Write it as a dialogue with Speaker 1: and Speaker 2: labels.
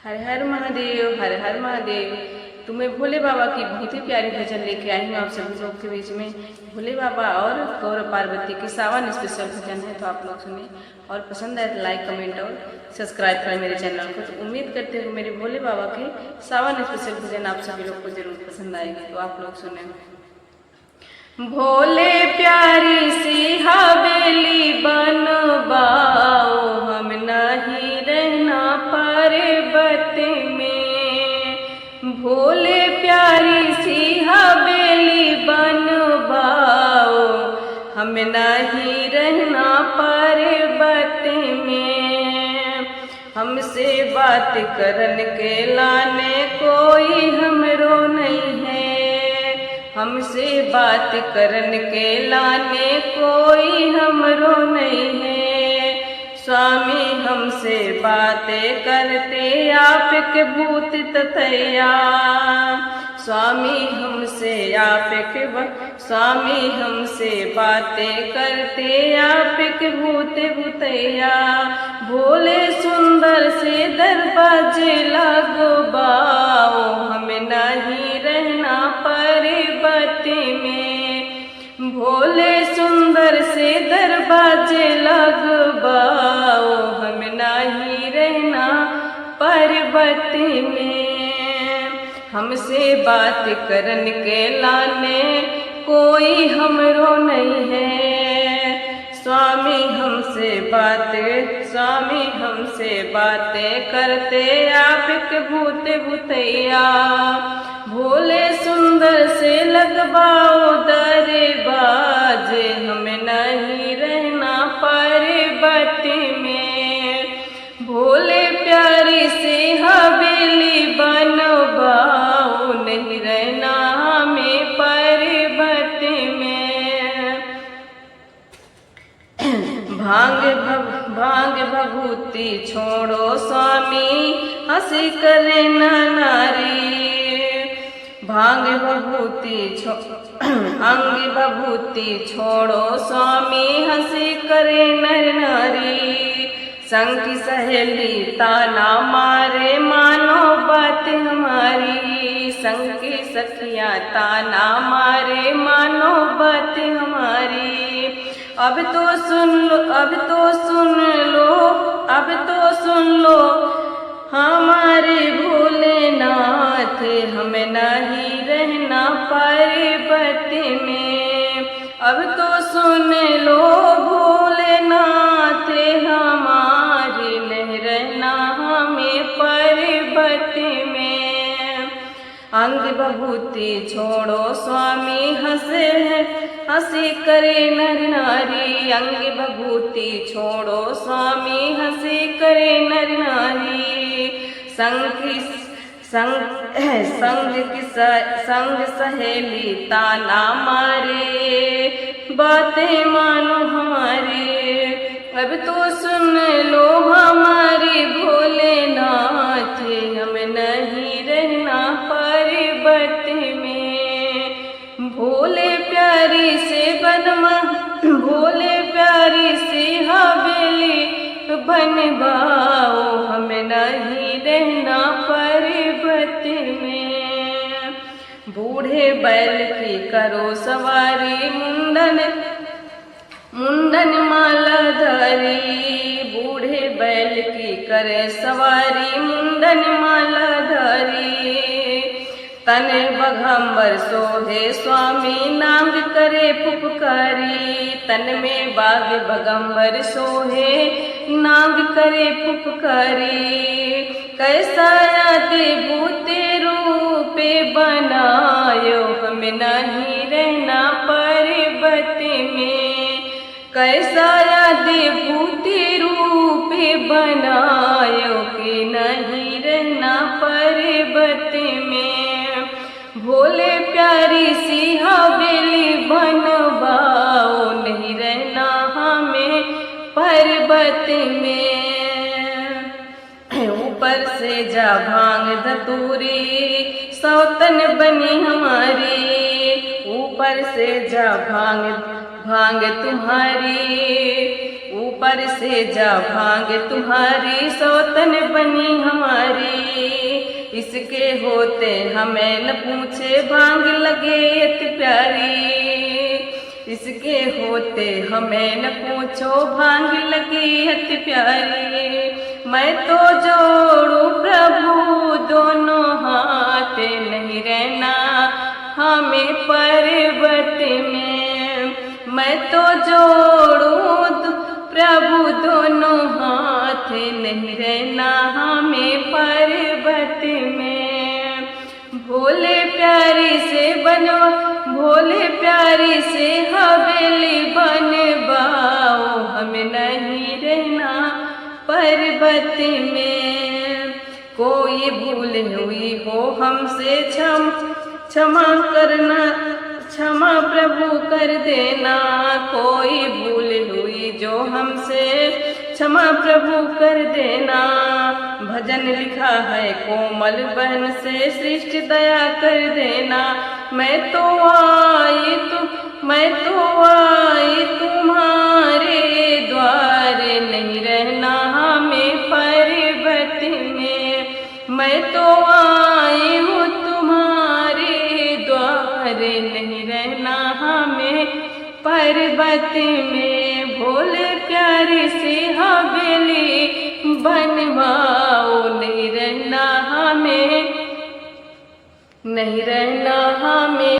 Speaker 1: हर हर महादेव, हर हर महादेव। तो मैं भोले बाबा की बहुत ही प्यारी भजन लेके आई हूँ आप सभी लोग के बीच में। भोले बाबा और गौरव पार्वती की सावन स्पेशल भजन है, तो आप लोग सुनिए और पसंद आए तो लाइक कमेंट और सब्सक्राइब करें मेरे चैनल को। तो उम्मीद करते हुए मेरे भोले बाबा के सावन स्पेशल भजन आप सभी लोग को जरूर पसंद आएगी, तो आप लोग सुने। भोले प्यारी सी हवेली बनवाओ, हम नहीं रहना पर्वत में। भोले प्यारी सी हवेली बनवाओ, हम नहीं रहना पर्वत में। हमसे बात करन के लाने कोई हमरो नहीं है, हमसे बात करन के लाने कोई हमरो नहीं है। स्वामी हमसे बातें करते आपके भूत तथैया, स्वामी हमसे स्वामी हमसे बातें करते आपके भूत भूतैया। भोले सुंदर से दरवाजे लगवाओ, हमें नहीं रहना पर्वत में। भोले सुंदर से दरवाजे लगवाओ, हमें नहीं रहना पर्वत में। हमसे बात करन के लाने कोई हमरो नहीं है। स्वामी हमसे बातें करते आपके भूत भूतैया। भोले सुंदर से लगवाओ दरवाजे, हमें नहीं रहना पर्वत में। भोले प्यारी से हवेली बनवाओ, नहीं रहना हमें पर्वत में। भांग भभूति छोड़ो स्वामी, हंसी करे न नारी। भांग भभूति अंग भभूति छोड़ो स्वामी, हंसी करे नर नारी। संग की सहेली ताना मारे, मानो बात हमारी। संग की सखिया ताना मारे, मानो बात हमारी। अब तो सुन लो, अब तो सुन लो, अब तो सुन लो हमारे भोलेनाथ, हमें नहीं रहना पर्वत में। अब तो सुन लो भोलेनाथ, हमारी नहीं रहना हमें पर्वत में। अंग भभूति छोड़ो स्वामी, हंसी करे नर नारी। अंग भभूति छोड़ो स्वामी, हंसी करे नर नारी। संग सहेली ताना मारे, बातें मानो हमारी। अब तो सुन लो हमारी भोलेनाथ, हम नहीं रहना पर्वत में। भोले प्यारी से भोले प्यारी से हवेली बनवाओ, हम नहीं रहना पर्वत में। बूढ़े बैल की करो सवारी, मुंडन माला धारी। बूढ़े बैल की करे सवारी, मुंडन माला धारी। तन बघम्बर सोहे स्वामी, नांग करे फुफकारी। तन में बाग बगम्बर सोहे, नांग करे फुफकारी। कैसा यादे भूते रूपे बनायो, हमें नहीं रहना पर्वत में। कैसा यादे भूते रूपे बनायो, कि नहीं रहना पर्वत में। भोले प्यारी सी हवेली बनवाओ, नहीं रहना हमें पर्वत में। ऊपर से जा भांग धतूरी, सौतन बनी हमारी। ऊपर से जा भांग तुम्हारी, ऊपर से जा भांग तुम्हारी, सौतन बनी हमारी। किसके होते हमें न पूछे, भांग लगे अति प्यारी। इसके होते हमें न पूछो, भांग लगी अति प्यारी। मैं तो जोड़ू प्रभु दोनों हाथ, नहीं रहना हमें पर्वत में। मैं तो जोड़ू प्रभु दोनों हाथ, नहीं रहना हमें पर्वत में। भोले प्यारी से बनवा, भोले प्यारी से हवेली बनवाओ, हमें नहीं रहना पर्वत में। कोई भूल हुई हो हमसे क्षमा करना, क्षमा प्रभु कर देना। कोई भूल हुई जो हमसे, क्षमा प्रभु कर देना। भजन लिखा है कोमल बहन से, सृष्टि दया कर देना। मैं तो आई तुम्हारे द्वारे, नहीं रहना हमें पर्वत में। मैं तो आई हूँ तुम्हारे द्वारे, नहीं रहना हमें पर्वत में। भोले प्यारे से हवेली बनवाओ, नहीं रहना हमें, नहीं रहना हमें